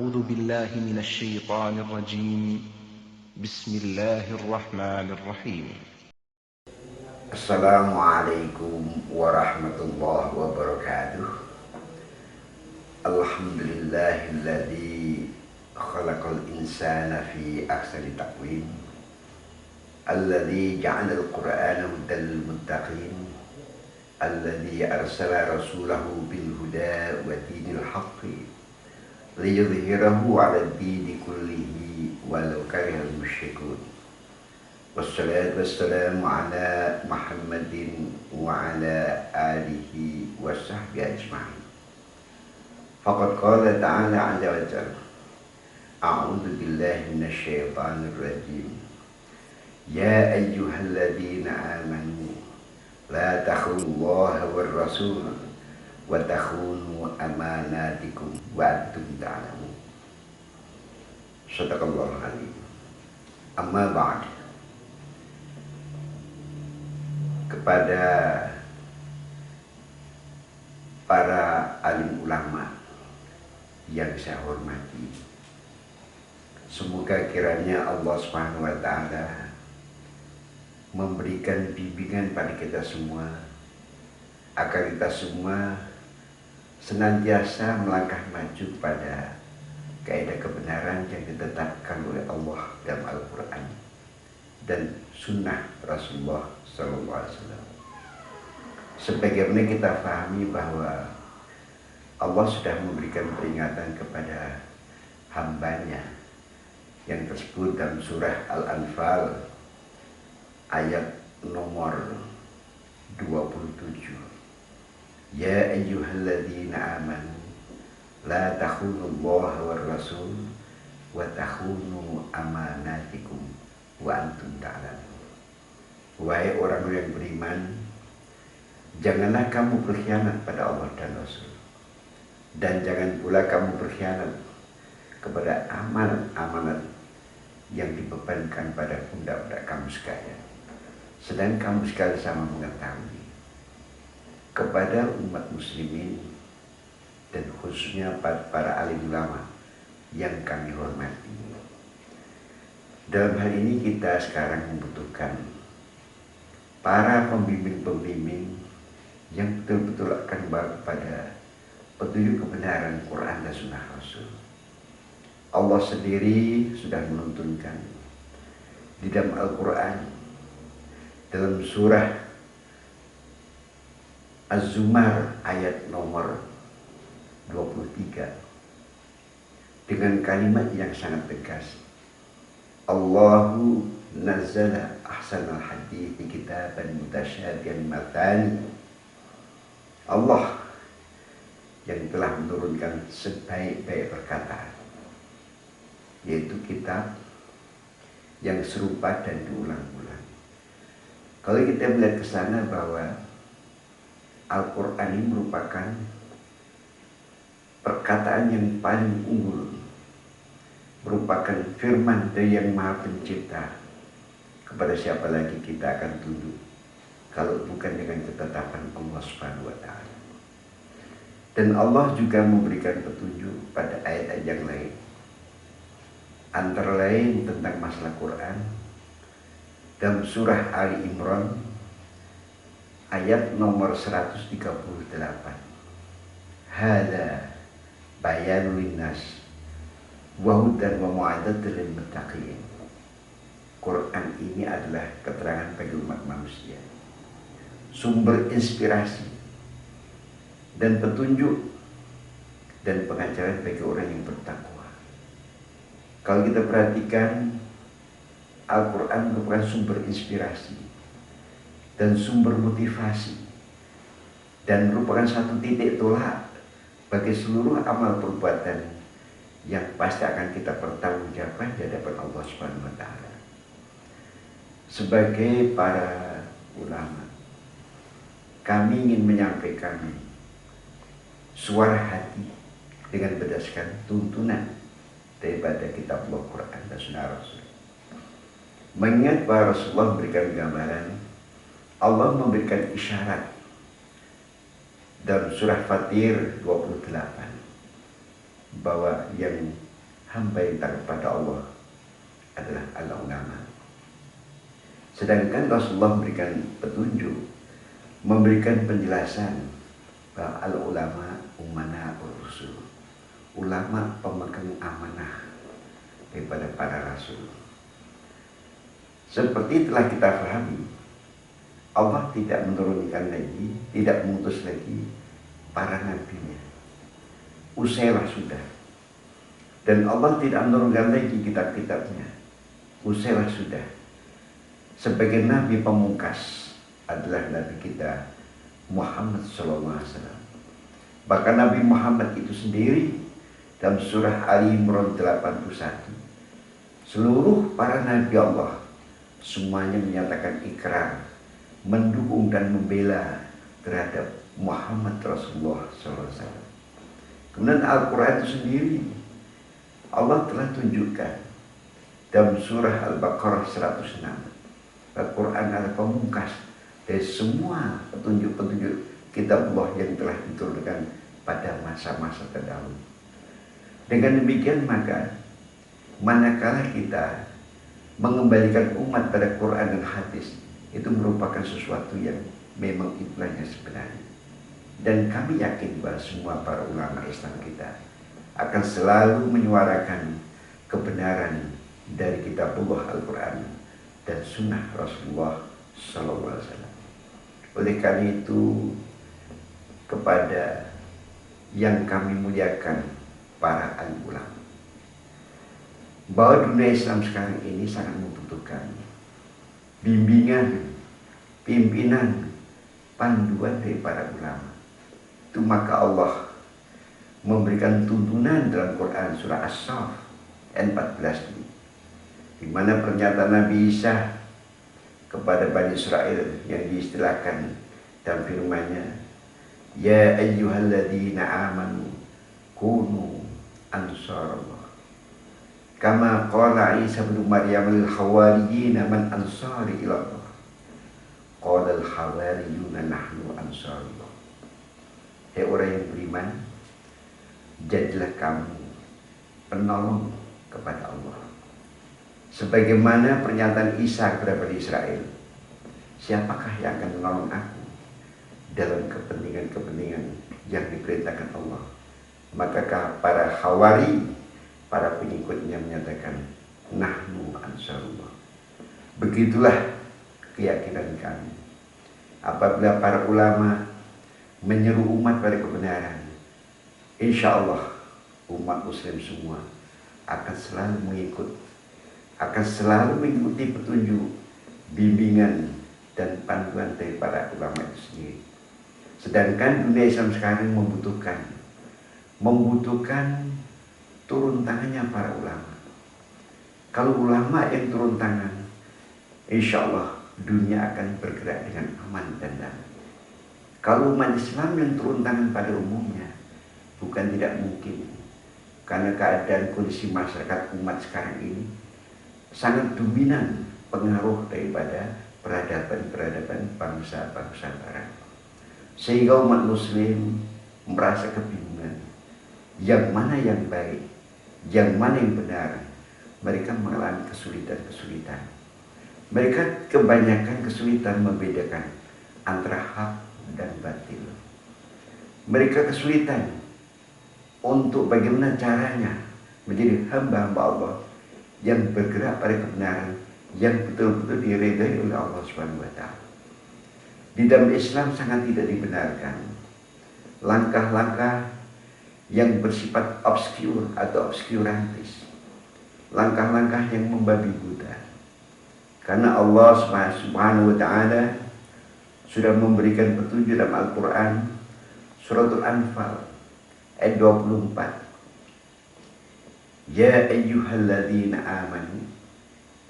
أعوذ بالله من الشيطان الرجيم بسم الله الرحمن الرحيم Assalamualaikum warahmatullahi wabarakatuh. Alhamdulillahilladzi khalaqal insana fi ahsani taqwim, alladzi ja'alal qur'ana hudan lil muttaqin, alladzi arsala rasulahu bil huda wa dinil haqqi liyudhhirahu 'alad dini kullihi walau karihal musyrikun. Wassalatu wassalamu ala Muhammadin wa ala alihi wa sahbihi ajma'in. Faqad qala ta'ala 'azza wa jalla, a'udzu billahi minasy syaithanir rajim. Ya ayyuhalladzina amanu la takhunullaha war rasul wa takhunu amanatikum wa antum ta'lamun. Shadaqallahul alim. Amma ba'd. Kepada para alim ulama yang saya hormati, semoga kiranya Allah Subhanahu wa ta'ala memberikan bimbingan pada kita semua, agar kita semua senantiasa melangkah maju pada kaidah kebenaran yang ditetapkan oleh Allah dalam Al-Quran dan sunnah Rasulullah SAW. Sebagaimana kita pahami bahwa Allah sudah memberikan peringatan kepada hambanya yang tersebut dalam surah Al-Anfal ayat nomor 27. Ya ayyuhalladzina amanu la takhunullaha war rasul wa takhunu amanatikum wa antum ta'lamun. Wahai orang yang beriman, janganlah kamu berkhianat pada Allah dan Rasul, dan jangan pula kamu berkhianat kepada amanat-amanat yang dibebankan pada pundak-pundak kamu sekalian, sedang kamu sekali sama mengetahui. Kepada umat muslimin dan khususnya para alim ulama yang kami hormati, dalam hal ini kita sekarang membutuhkan para pembimbing-pembimbing yang betul-betul akan kepada petunjuk kebenaran Quran dan Sunnah Rasul. Allah sendiri sudah menuntunkan di dalam Al-Quran, dalam surah Az-Zumar ayat nomor 23, dengan kalimat yang sangat tegas. Allahu nazzala ahsanal hadithi kitaban mutasyabihan matani. Allah yang telah menurunkan sebaik-baik perkataan, yaitu kitab yang serupa dan diulang-ulang. Kalau kita melihat ke sana bahwa Al-Quran ini merupakan perkataan yang paling unggul, merupakan firman dari yang Maha Pencipta. Kepada siapa lagi kita akan tunduk kalau bukan dengan ketetapan Allah Subhanahu wa ta'ala. Dan Allah juga memberikan petunjuk pada ayat-ayat yang lain, antara lain tentang masalah Quran dalam surah Ali Imran ayat nomor 138. Hadza bayanul linnas wa hudan wa mau'izatul lil muttaqin. Quran ini adalah keterangan bagi umat manusia, sumber inspirasi dan petunjuk dan pengajaran bagi orang yang bertakwa. Kalau kita perhatikan, Al-Quran merupakan sumber inspirasi dan sumber motivasi, dan merupakan satu titik tolak bagi seluruh amal perbuatan yang pasti akan kita pertanggungjawabkan di hadapan Allah Subhanahu wa ta'ala. Sebagai para ulama, kami ingin menyampaikan suara hati dengan berdasarkan tuntunan daripada kitab Al-Quran dan Sunnah Rasul. Mengingat bahwa Rasulullah memberikan gambaran, Allah memberikan isyarat dalam surah Fatir 28 bahwa yang hamba yang taat kepada Allah adalah al-ulama. Sedangkan Rasulullah memberikan petunjuk, memberikan penjelasan bahwa al-ulama umana ur-rusul, ulama pemegang amanah daripada para rasul. Seperti telah kita pahami, Allah tidak menurunkan lagi, tidak mengutus lagi para nabinya. Usailah sudah. Dan Allah tidak menurunkan lagi kitab-kitabnya. Usailah sudah. Sebagai nabi pemungkas adalah nabi kita Muhammad SAW. Bahkan Nabi Muhammad itu sendiri dalam surah Ali Imran 81, seluruh para nabi Allah semuanya menyatakan ikrar, mendukung dan membela terhadap Muhammad Rasulullah SAW. Kemudian Al-Quran itu sendiri Allah telah tunjukkan dalam surah Al-Baqarah 106. Al-Quran adalah pemungkas dari semua petunjuk-petunjuk kitab Allah yang telah diturunkan pada masa-masa terdahulu. Dengan demikian maka manakala kita mengembalikan umat pada Quran dan hadis, itu merupakan sesuatu yang memang itulah yang sebenarnya. Dan kami yakin bahwa semua para ulama Islam kita akan selalu menyuarakan kebenaran dari kitabullah Al-Quran dan sunnah Rasulullah SAW. Oleh karena itu, kepada yang kami muliakan para alim ulama, bahwa dunia Islam sekarang ini sangat membutuhkan bimbingan, pimpinan, panduan dari para ulama. Itu maka Allah memberikan tuntunan dalam Quran surah As-Saff ayat 14 ini, di mana pernyataan Nabi Isa kepada Bani Israel yang diistilahkan dalam firman-Nya, ya ayyuhalladzina amanu kunu ansarallah kama qala Isa bin Maryam lil hawariyyin man ansari ila Allah qala al hawariyuna nahnu ansarullah. Hai orang yang beriman, jadilah kamu penolong kepada Allah, sebagaimana pernyataan Isa kepada Bani Israel, siapakah yang akan menolong aku dalam kepentingan-kepentingan yang diperintahkan Allah? Maka para hawari, para pengikutnya menyatakan, nahnu ansarullah. Begitulah keyakinan kami. Apabila para ulama menyeru umat pada kebenaran, insya Allah umat muslim semua akan selalu mengikuti petunjuk, bimbingan dan panduan dari para ulama itu sendiri. Sedangkan dunia Islam sekarang membutuhkan turun tangannya para ulama. Kalau ulama yang turun tangan, insya Allah dunia akan bergerak dengan aman dan damai. Kalau umat Islam yang turun tangan pada umumnya, bukan tidak mungkin, karena keadaan kondisi masyarakat umat sekarang ini sangat dominan pengaruh daripada peradaban bangsa-bangsa barat, sehingga umat muslim merasa kebingungan yang mana yang baik, yang mana yang benar. Mereka mengalami kesulitan. Mereka kebanyakan kesulitan membedakan antara hak dan batil. Mereka kesulitan untuk bagaimana caranya menjadi hamba-hamba Allah yang bergerak pada kebenaran yang betul-betul diridai oleh Allah Subhanahu wa Ta'ala. Di dalam Islam sangat tidak dibenarkan langkah-langkah yang bersifat obskur atau obskurantis, langkah-langkah yang membabi buta. Karena Allah Subhanahu wa Ta'ala sudah memberikan petunjuk dalam Al-Quran suratul Anfal ayat 24. Ya ayyuhalladzina amanu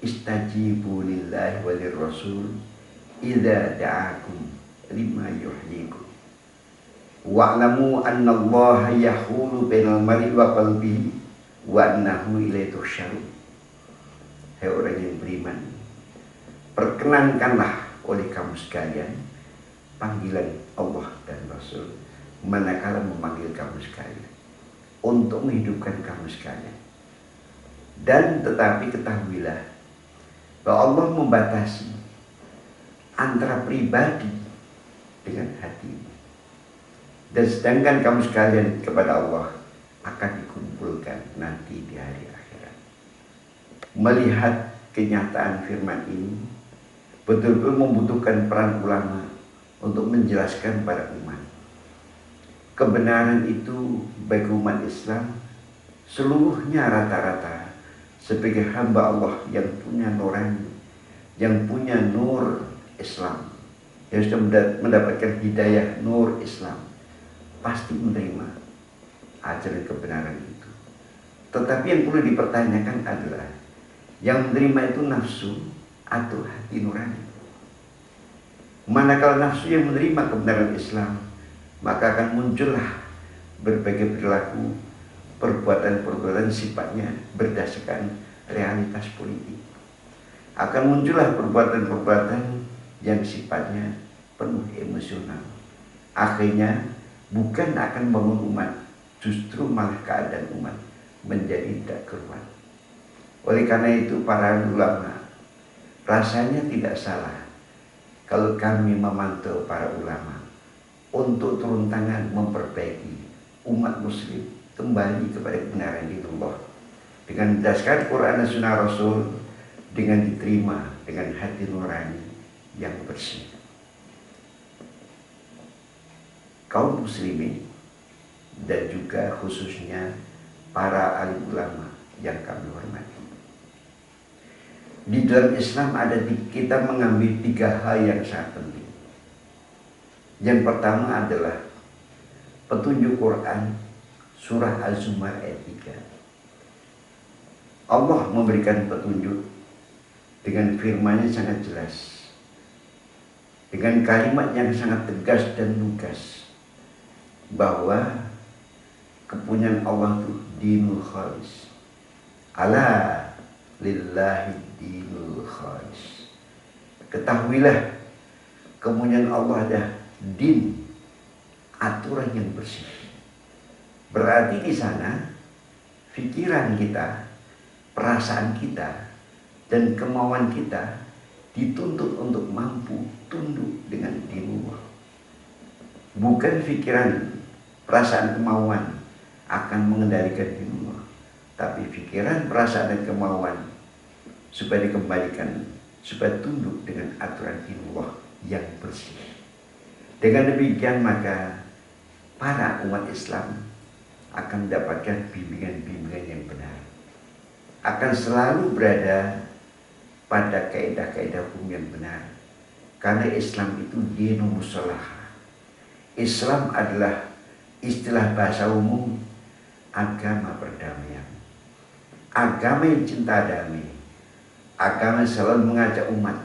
istajibu lillahi walir rasul idza da'akum lima yuhyikum wa'lamu annallaha yahulu bainal mar'i wa qalbihi wa annahu ilaihi tuhsyarun. Hai orang yang beriman, perkenankanlah oleh kamu sekalian panggilan Allah dan Rasul manakala memanggil kamu sekalian untuk menghidupkan kamu sekalian, Dan tetapi ketahuilah bahwa Allah membatasi antara pribadi dengan hati. Dan sedangkan kamu sekalian kepada Allah akan dikumpulkan nanti di hari akhirat. Melihat kenyataan firman ini betul-betul membutuhkan peran ulama untuk menjelaskan pada umat. Kebenaran itu bagi umat Islam seluruhnya rata-rata sebagai hamba Allah yang punya nurani, yang punya nur Islam, yang sudah mendapatkan hidayah nur Islam, pasti menerima ajaran kebenaran itu. Tetapi yang perlu dipertanyakan adalah yang menerima itu nafsu atau hati nurani. Manakala nafsu yang menerima kebenaran Islam, maka akan muncullah berbagai perilaku, perbuatan-perbuatan sifatnya berdasarkan realitas politik. Akan muncullah perbuatan-perbuatan yang sifatnya penuh emosional. Akhirnya bukan akan membangun umat, justru malah keadaan umat menjadi tidak keruan. Oleh karena itu para ulama rasanya tidak salah kalau kami memantau para ulama untuk turun tangan memperbaiki umat muslim kembali kepada kebenaran dinullah dengan berdasarkan Quran dan Sunnah Rasul, dengan diterima dengan hati nurani yang bersih. Kaum muslimin dan juga khususnya para alim ulama yang kami hormati. Di dalam Islam kita mengambil 3 hal yang sangat penting. Yang pertama adalah petunjuk Quran surah Az-Zumar ayat 3. Allah memberikan petunjuk dengan firman-Nya sangat jelas, dengan kalimat yang sangat tegas dan lugas, bahwa kepunyaan Allah itu dinul khalis. Ala lillahi dinul khalis. Ketahuilah kepunyaan Allah adalah din, aturan yang bersih. Berarti di sana pikiran kita, perasaan kita, dan kemauan kita dituntut untuk mampu tunduk dengan dinullah. Bukan pikiran, perasaan, kemauan akan mengendalikan dinullah, tapi pikiran, perasaan, dan kemauan supaya dikembalikan, supaya tunduk dengan aturan dinullah yang bersih. Dengan demikian maka para umat Islam akan mendapatkan bimbingan-bimbingan yang benar, akan selalu berada pada kaidah-kaidah hukum yang benar, karena Islam itu dinul musalaha. Islam adalah istilah bahasa umum agama perdamaian, agama yang cinta damai, agama yang selalu mengajak umat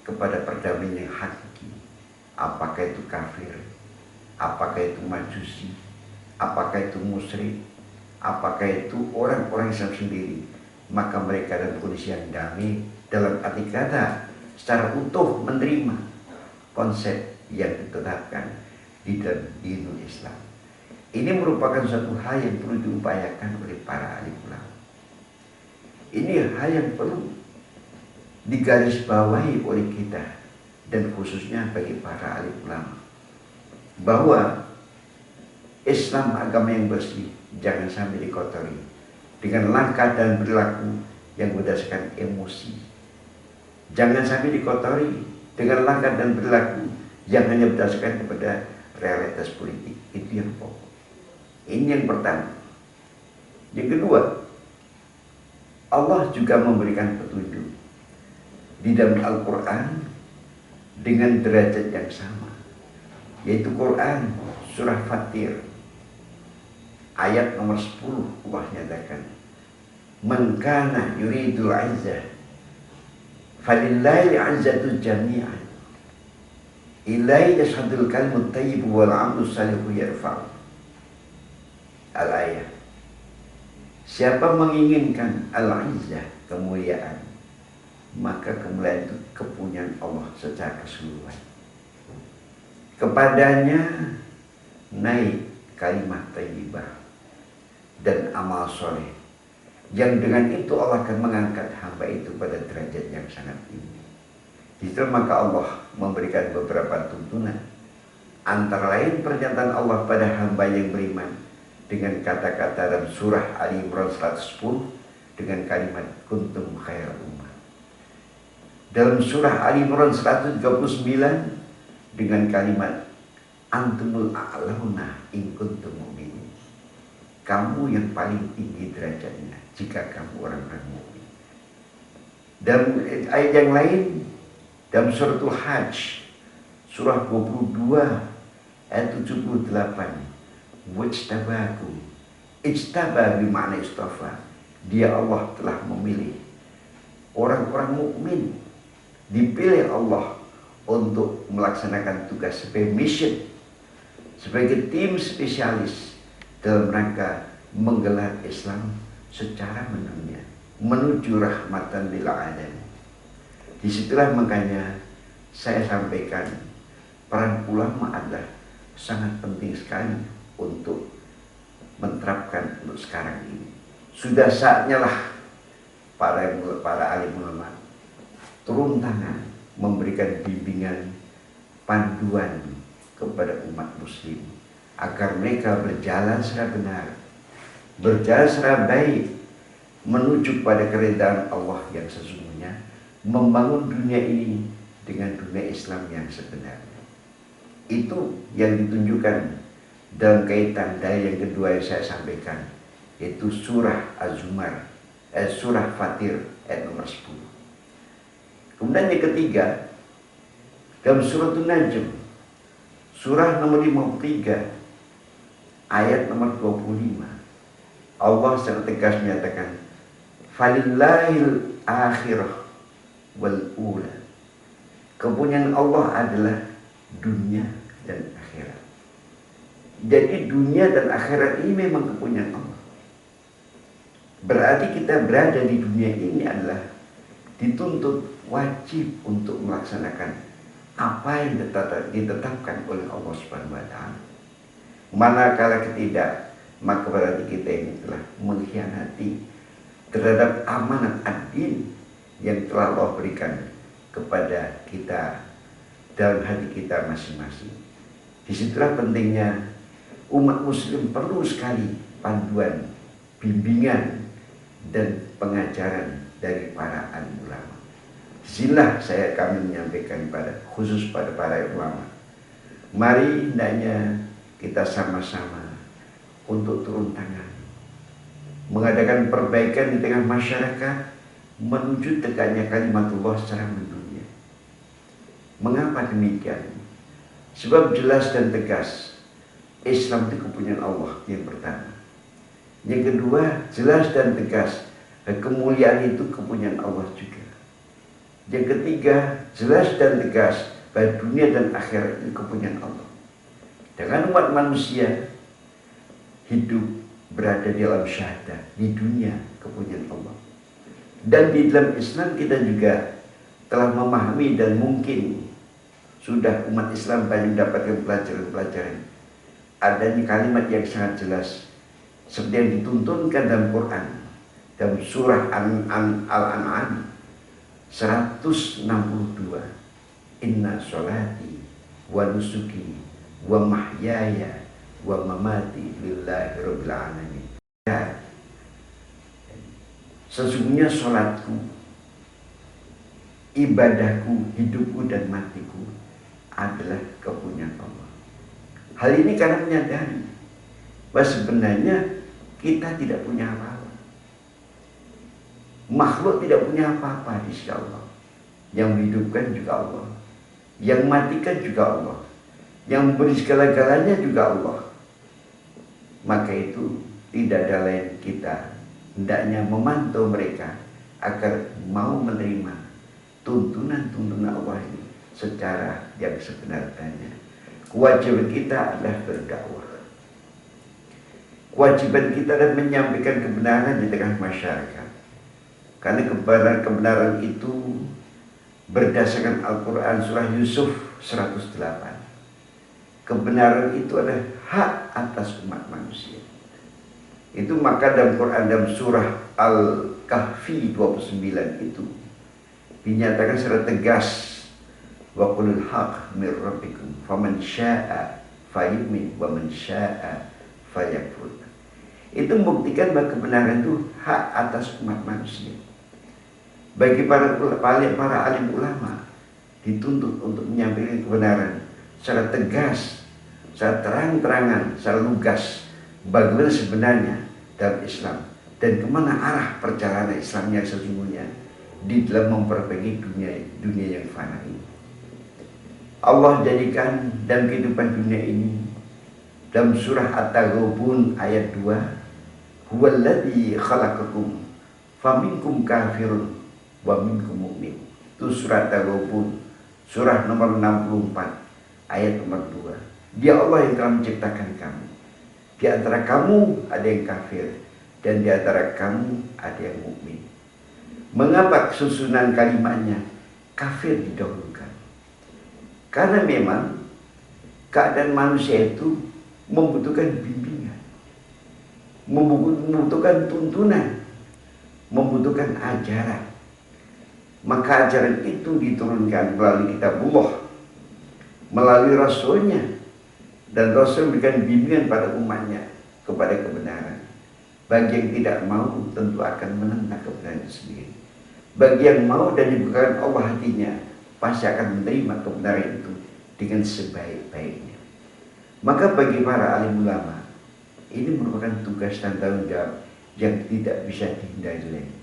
kepada perdamaian yang hakiki. Apakah itu kafir, apakah itu majusi, apakah itu musyrik, apakah itu orang-orang Islam sendiri, maka mereka dalam kondisi yang damai, dalam arti kata secara utuh menerima konsep yang ditetapkan di dalam dinul Islam. Ini merupakan suatu hal yang perlu diupayakan oleh para alim ulama. Ini hal yang perlu digarisbawahi oleh kita dan khususnya bagi para alim ulama, bahwa Islam agama yang bersih jangan sampai dikotori dengan langkah dan perilaku yang berdasarkan emosi. Jangan sampai dikotori dengan langkah dan perilaku yang hanya berdasarkan kepada realitas politik. Itu yang pokok. Ini yang pertama. Yang kedua, Allah juga memberikan petunjuk di dalam Al-Quran dengan derajat yang sama, yaitu Quran surah Fatir ayat nomor 10. Allah nyatakan, man kana yuridul izzah falillahi izzatu jami'an ilaihi yashhadul kalimut thayyib wal 'amalu salihu yarfa'u. Al-ayat. Siapa menginginkan al-izzah, kemuliaan, maka kemuliaan itu kepunyaan Allah secara keseluruhan. Kepadanya naik kalimat thayyibah dan amal soleh, yang dengan itu Allah akan mengangkat hamba itu pada derajat yang sangat tinggi. Justru maka Allah memberikan beberapa tuntunan, antara lain pernyataan Allah pada hamba yang beriman dengan kata-kata dalam surah Ali Imran 110 dengan kalimat kuntum khairal ummah. Dalam surah Ali Imran 139 dengan kalimat antumul a'launa in kuntum mu'minin. Kamu yang paling tinggi derajatnya jika kamu orang-orang mukmin. Dan ayat yang lain dalam suratul Hajj surah 22 ayat 78, wajtabakum. Ijtaba bermakna istafa. Dia Allah telah memilih orang-orang mukmin, dipilih Allah untuk melaksanakan tugas sebagai mission, sebagai tim spesialis dalam rangka menggelar Islam secara mendunia menuju rahmatan lil alamin. Disitulah makanya saya sampaikan peran ulama adalah sangat penting sekali untuk menerapkan untuk sekarang ini. Sudah saatnya lah para alim ulama turun tangan memberikan bimbingan, panduan kepada umat muslim agar mereka berjalan secara benar, berjalan secara baik menuju pada keridhaan Allah yang sesungguhnya, membangun dunia ini dengan dunia Islam yang sebenarnya. Itu yang ditunjukkan dalam kaitan dari yang kedua yang saya sampaikan, yaitu surah Az-Zumar, surah Fatir ayat nomor 10. Kemudian yang ketiga, dalam surah An-Najm, surah nomor 53 ayat nomor 25, Allah secara tegas menyatakan falillahil akhirah wal ula. Kepunyaan Allah adalah dunia dan akhirat. Jadi dunia dan akhirat ini memang kepunyaan Allah. Berarti kita berada di dunia ini adalah dituntut wajib untuk melaksanakan apa yang ditetapkan oleh Allah Subhanahu wa taala. Manakala tidak, maka berarti kita ini telah mengkhianati terhadap amanat ad-din yang telah Allah berikan kepada kita dalam hati kita masing-masing. Disitulah pentingnya umat muslim perlu sekali panduan, bimbingan, dan pengajaran dari para alim ulama. Disinilah kami menyampaikan khusus pada para ulama. Mari hendaknya kita sama-sama untuk turun tangan, mengadakan perbaikan di tengah masyarakat menuju tegaknya kalimatullah secara mendunia. Mengapa demikian? Sebab jelas dan tegas Islam itu kepunyaan Allah yang pertama. Yang kedua, jelas dan tegas kemuliaan itu kepunyaan Allah juga. Yang ketiga, jelas dan tegas bahwa dunia dan akhirat itu kepunyaan Allah. Dengan umat manusia hidup berada di alam syahadah, di dunia kepunyaan Allah. Dan di dalam Islam kita juga telah memahami dan mungkin sudah umat Islam banyak mendapatkan pelajaran-pelajaran. Adanya kalimat yang sangat jelas seperti yang dituntunkan dalam Quran, dalam surah Al-An'am 162, inna sholati wa nusuki wa mahyaya wa mamati lillahi rabbil alamin. Sesungguhnya sholatku, ibadahku, hidupku dan matiku adalah kepunyaan Allah. Hal ini karena menyadari bahwa sebenarnya kita tidak punya apa-apa. Makhluk tidak punya apa-apa di sisi Allah. Yang menghidupkan juga Allah, yang matikan juga Allah, yang memberi segala-galanya juga Allah. Maka itu tidak ada lain kita hendaknya memantau mereka agar mau menerima tuntunan-tuntunan Allah ini secara yang sebenarnya. Kewajiban kita adalah berdakwah. Kewajiban kita adalah menyampaikan kebenaran di tengah masyarakat. Karena kebenaran itu berdasarkan Al-Quran surah Yusuf 108. Kebenaran itu adalah hak atas umat manusia. Itu maka dalam Quran dalam surah Al-Kahfi 29 itu dinyatakan secara tegas, wa qulil haq mir rabbikum faman syaa'a fayu'min wa man syaa'a fayakfur. Itu membuktikan bahwa kebenaran itu hak atas umat manusia. Bagi para alim ulama dituntut untuk menyampaikan kebenaran secara tegas, secara terang-terangan, secara lugas, bagaimana sebenarnya dalam Islam dan kemana arah perjalanan Islam yang sesungguhnya di dalam memperbaiki dunia yang fana ini. Allah jadikan dalam kehidupan dunia ini dalam surah At-Taghabun ayat 2, huwallazi khalaqakum faminkum kafirun wa minkum mu'min. Itu surah At-Taghabun, surah nomor 64 ayat nomor 2. Dia Allah yang telah menciptakan kamu. Di antara kamu ada yang kafir dan di antara kamu ada yang mukmin. Mengapa susunan kalimatnya kafir didahulukan? Karena memang keadaan manusia itu membutuhkan bimbingan, membutuhkan tuntunan, membutuhkan ajaran. Maka ajaran itu diturunkan melalui kitabullah, melalui rasulnya, dan rasul memberikan bimbingan pada umatnya kepada kebenaran. Bagi yang tidak mau tentu akan menentang kebenaran itu sendiri. Bagi yang mau dan dibukakan Allah hatinya, pasti akan menerima kebenaran itu dengan sebaik-baiknya. Maka bagi para alim ulama, ini merupakan tugas dan tanggung jawab yang tidak bisa dihindari lagi.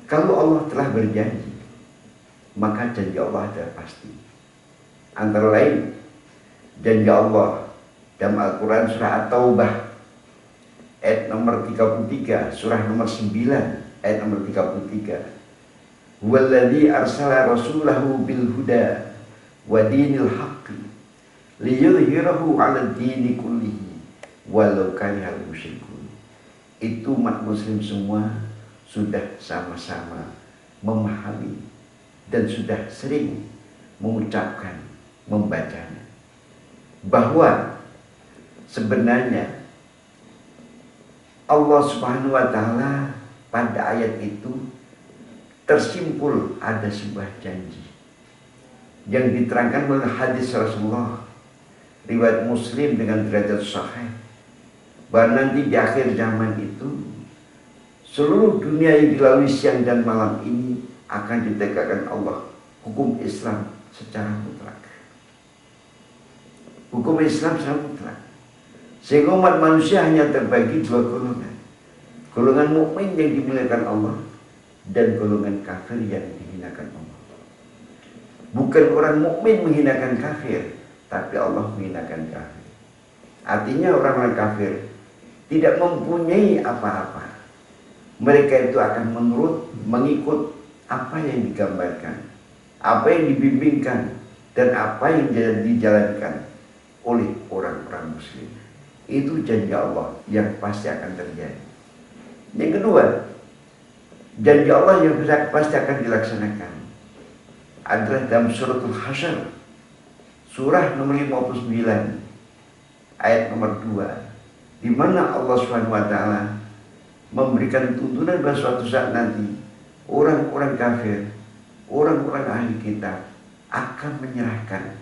Kalau Allah telah berjanji, maka janji Allah adalah pasti. Antara lain, janji Allah dalam Al-Quran surah At-Taubah ayat nomor 33, surah nomor 9 ayat nomor 33. Walladzi arsala rasulahu bil huda wa dinil haqqi liyudhhirahu 'ala dini kullihi walau karihal musyrikun. Itu umat muslim semua sudah sama-sama memahami dan sudah sering mengucapkan, membacanya, bahwa sebenarnya Allah Subhanahu wa Ta'ala pada ayat itu tersimpul ada sebuah janji yang diterangkan oleh hadis Rasulullah riwayat Muslim dengan derajat sahih, bahwa nanti di akhir zaman itu seluruh dunia yang dilalui siang dan malam ini akan ditegakkan Allah hukum Islam secara mutlak. Hukum Islam secara mutlak. Sehingga umat manusia hanya terbagi dua golongan. Golongan mukmin yang dimuliakan Allah dan golongan kafir yang dihinakan Allah. Bukan orang mukmin menghinakan kafir, tapi Allah menghinakan kafir. Artinya orang-orang kafir tidak mempunyai apa-apa. Mereka itu akan menurut, mengikut apa yang digambarkan, apa yang dibimbingkan, dan apa yang dijalankan oleh orang-orang muslim. Itu janji Allah yang pasti akan terjadi. Yang kedua, janji Allah yang pasti akan dilaksanakan adalah dalam suratul Hasyr, surah nomor 59 ayat nomor 2, di mana Allah Subhanahu wa Ta'ala memberikan tuntunan bahwa suatu saat nanti orang-orang kafir, orang-orang ahli kitab akan menyerahkan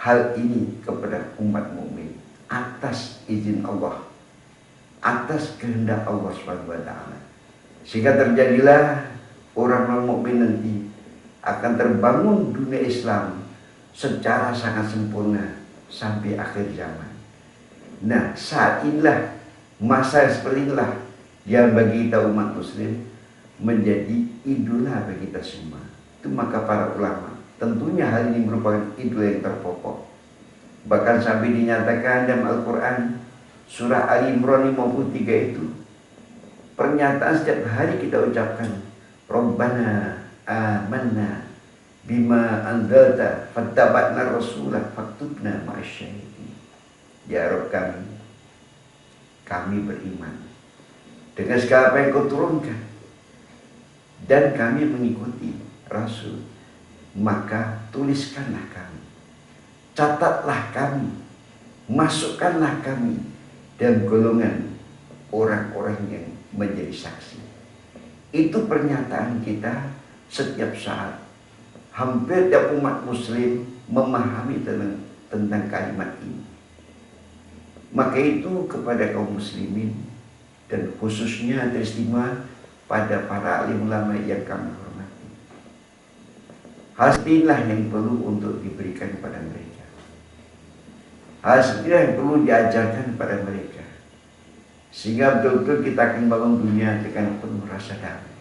hal ini kepada umat mukmin atas izin Allah, atas kehendak Allah Subhanahu wa Ta'ala. Sehingga terjadilah orang-orang mukmin nanti akan terbangun dunia Islam secara sangat sempurna sampai akhir zaman. Nah, saat inilah, masa seperti inilah yang bagi kita umat muslim menjadi idola bagi kita semua. Itu maka para ulama, tentunya hal ini merupakan idola yang terpokok. Bahkan sampai dinyatakan dalam Al-Quran surah Ali Imran 53 itu, pernyataan setiap hari kita ucapkan, Rabbana amanna bima anzalta fattaba'na rasulah faktubna ma'asyahidin. Ya Rabb kami beriman dengan segala apa yang kau turunkan dan kami mengikuti Rasul, maka tuliskanlah kami, catatlah kami, masukkanlah kami dan golongan orang-orang yang menjadi saksi. Itu pernyataan kita setiap saat. Hampir tiap umat muslim memahami tentang kalimat ini. Maka itu kepada kaum muslimin dan khususnya teristimewa pada para alim ulama yang kami hormati. Hal inilah yang perlu untuk diberikan kepada mereka. Hal inilah yang perlu diajarkan kepada mereka. Sehingga betul-betul kita akan bangun dunia dengan penuh rasa damai.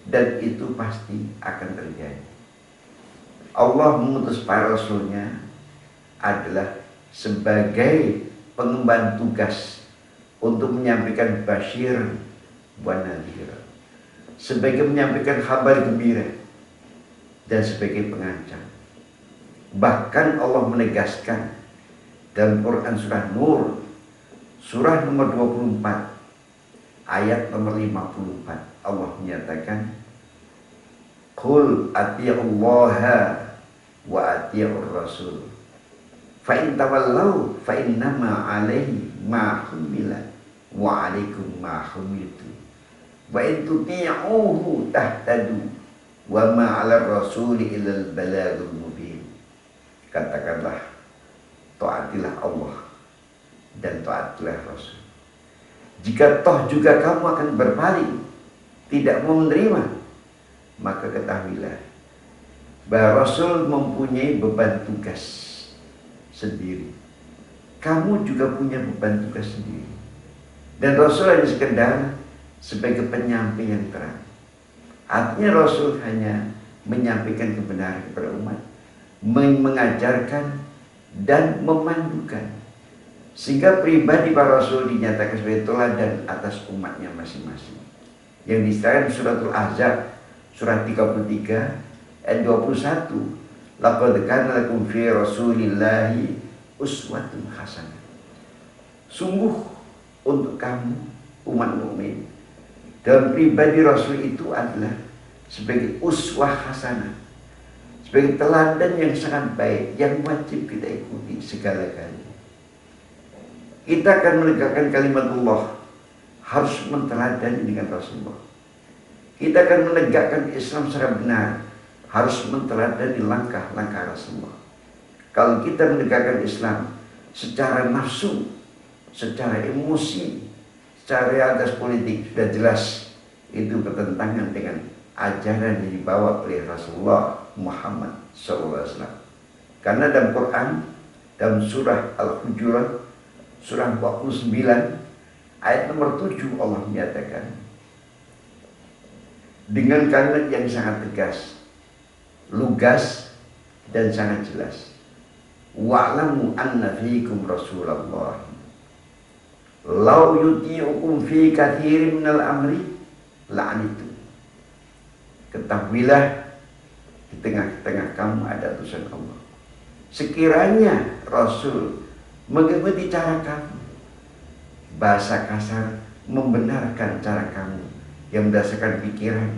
Dan itu pasti akan terjadi. Allah mengutus para rasulnya adalah sebagai pengemban tugas untuk menyampaikan basyir wa nadhir, sebagai menyampaikan kabar gembira dan sebagai pengancam. Bahkan Allah menegaskan dalam Quran surah Nur, surah nomor 24 ayat nomor 54, Allah menyatakan, Qul ati'ullaha wa ati'ur rasul fa in tawallau fa innama alaihi ma humila wa alaikum ma humiltu wa in tuti'uhu tahtadu wa ma 'alar rasuli illal balagul mubin. Katakanlah, taatilah Allah dan taatilah Rasul. Jika toh juga kamu akan berpaling, tidak mau menerima, maka ketahuilah bahwa Rasul mempunyai beban tugas sendiri. Kamu juga punya beban tugas sendiri. Dan Rasul hanya sekedar sebagai penyampai yang terang. Artinya Rasul hanya menyampaikan kebenaran kepada umat, mengajarkan dan memandukan. Sehingga pribadi para Rasul dinyatakan sebagai teladan atas umatnya masing-masing. Yang disebutkan suratul Ahzab, surat 33 ayat 21. Laqad kana lakum fi Rasulillahi uswatun hasanah. Sungguh untuk kamu umat mukmin, dalam pribadi Rasul itu adalah sebagai uswah hasanah, sebagai teladan yang sangat baik yang wajib kita ikuti segala-galanya. Kita akan menegakkan kalimat Allah, harus menteladani dengan Rasulullah. Kita akan menegakkan Islam secara benar, harus menteladani langkah-langkah Rasulullah. Kalau kita menegakkan Islam secara nafsu, secara emosi, secara realitas politik, sudah jelas itu bertentangan dengan ajaran yang dibawa oleh Rasulullah Muhammad SAW. Karena dalam Quran, dalam surah Al-Hujurat, surah 49, ayat nomor 7, Allah menyatakan dengan kalimat yang sangat tegas, lugas dan sangat jelas, wa'lamu anna fiikum Rasulullah law yuti'ukum fi katsirin minal amri la'anitum. Ketahuilah di tengah-tengah kamu ada utusan Allah. Sekiranya Rasul mengikuti cara kamu, bahasa kasar, membenarkan cara kamu yang berdasarkan pikiran,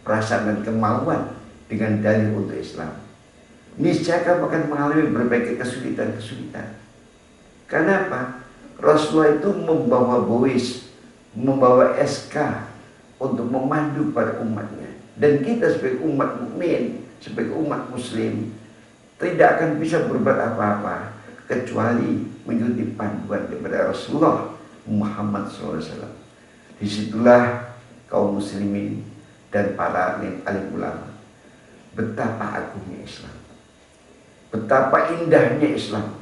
perasaan dan kemauan dengan dalil untuk Islam, niscaya kamu akan mengalami berbagai kesulitan-kesulitan. Kenapa? Rasulullah itu membawa bois, membawa SK untuk memandu para umatnya. Dan kita sebagai umat mukmin, sebagai umat muslim, tidak akan bisa berbuat apa-apa kecuali mengikuti panduan daripada Rasulullah Muhammad SAW. Disitulah kaum muslimin dan para alim ulama, betapa agungnya Islam, betapa indahnya Islam.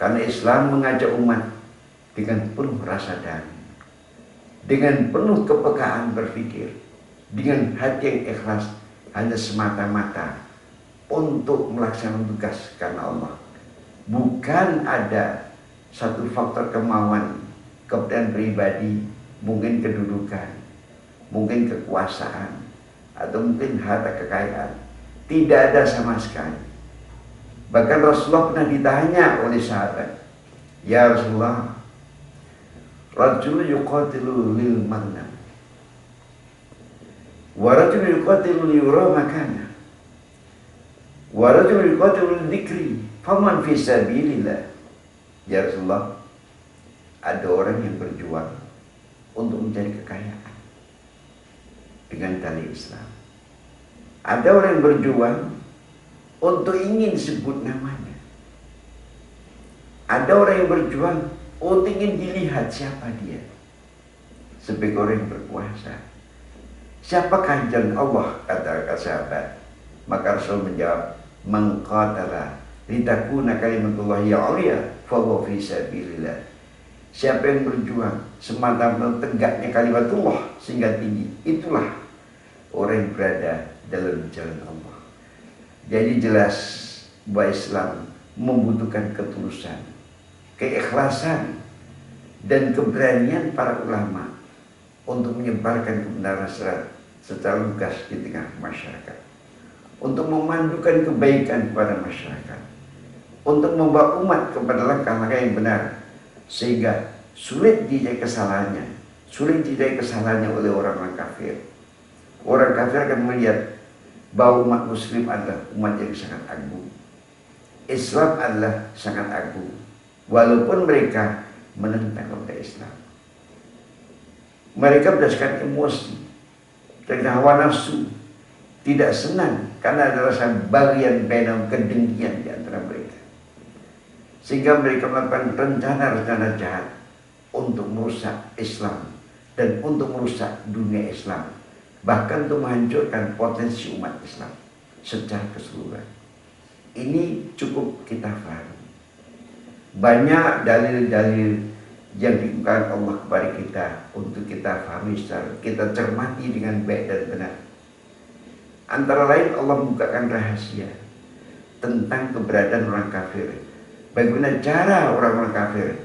Karena Islam mengajak umat dengan penuh rasa damai, dengan penuh kepekaan berpikir, dengan hati yang ikhlas, hanya semata-mata untuk melaksanakan tugas karena Allah. Bukan ada satu faktor kemauan, kepentingan pribadi, mungkin kedudukan, mungkin kekuasaan, atau mungkin harta kekayaan. Tidak ada sama sekali. Bahkan Rasulullah pernah ditanya oleh sahabat, ya Rasulullah, rajul yuqatilu lil maghnam wa rajul yuqatilu liyura makana wa rajul yuqatilu lidzikri faman fi sabilillah. Ya Rasulullah, ada orang yang berjuang untuk mencari kekayaan dengan dalih Islam. Ada orang yang berjuang untuk ingin disebut namanya. Ada orang yang berjuang untuk ingin dilihat siapa dia sebagai orang yang berkuasa. Siapakah jalan Allah, kata sahabat? Maka Rasul menjawab, man qatala litakuna kalimatullahi ulya fa huwa fi sabilillah. Siapa yang berjuang semata-mata tegaknya kalimatullah sehingga tinggi, itulah orang yang berada dalam jalan Allah. Jadi jelas bahwa Islam membutuhkan ketulusan, keikhlasan, dan keberanian para ulama untuk menyebarkan kebenaran secara lugas di tengah masyarakat, untuk memandukan kebaikan kepada masyarakat, untuk membawa umat kepada langkah-langkah yang benar, sehingga sulit dicari kesalahannya oleh orang-orang kafir. Orang kafir akan melihat bahwa umat muslim adalah umat yang sangat agung, Islam adalah sangat agung, walaupun mereka menentang kepada Islam. Mereka berdasarkan emosi dan hawa nafsu, tidak senang karena ada rasa bagian benam kedengkian di antara mereka, sehingga mereka melakukan rencana-rencana jahat untuk merusak Islam dan untuk merusak dunia Islam, bahkan untuk menghancurkan potensi umat Islam secara keseluruhan. Ini cukup kita pahami. Banyak dalil-dalil yang dikemukakan Allah kepada kita untuk kita pahami secara, kita cermati dengan baik dan benar. Antara lain Allah membukakan rahasia tentang keberadaan orang kafir, bagaimana cara orang-orang kafir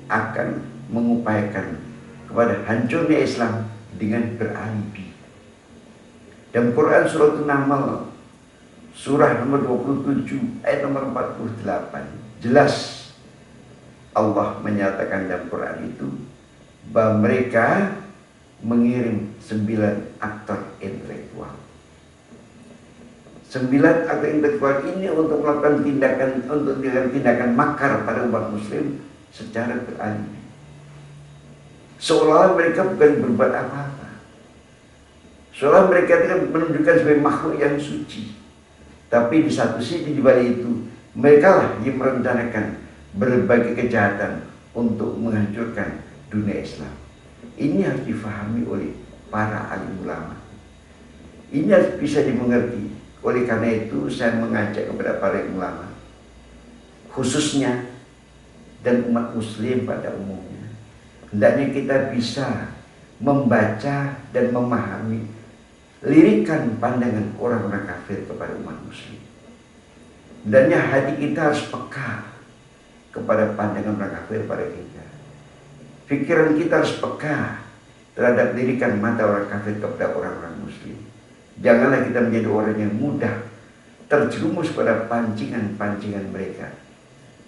akan mengupayakan kepada hancurnya Islam dengan beralibi. Dalam Quran surat An-Naml surah nomor 27 ayat nomor 48 jelas Allah menyatakan dalam Quran itu bahwa mereka mengirim 9 aktor intelektual. 9 aktor intelektual ini untuk melakukan tindakan makar pada umat muslim secara beralibi. Seolah mereka bukan berbuat apa-apa. Seolah mereka tidak menunjukkan sebagai makhluk yang suci. Tapi di satu sisi di balik itu mereka lah yang merencanakan berbagai kejahatan untuk menghancurkan dunia Islam. Ini harus difahami oleh para alim ulama. Ini harus bisa dimengerti. Oleh karena itu saya mengajak kepada para ulama, khususnya dan umat muslim pada umumnya, hendaknya kita bisa membaca dan memahami lirikan pandangan orang-orang kafir kepada umat muslim. Hendaknya hati kita harus peka kepada pandangan orang kafir pada kita. Pikiran kita harus peka terhadap lirikan mata orang kafir kepada orang-orang muslim. Janganlah kita menjadi orang yang mudah terjerumus pada pancingan-pancingan mereka.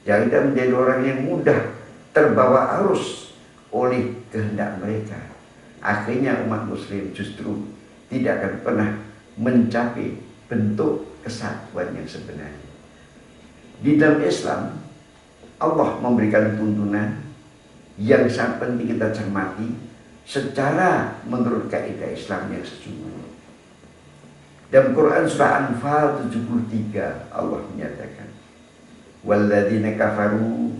Jangan kita menjadi orang yang mudah terbawa arus oleh kehendak mereka. Akhirnya umat muslim justru tidak akan pernah mencapai bentuk kesatuan yang sebenarnya. Di dalam Islam, Allah memberikan tuntunan yang sangat penting kita cermati secara menurut kaidah Islam yang sesungguhnya. Dalam Quran surah Anfal 73 Allah menyatakan, walladzina kafaru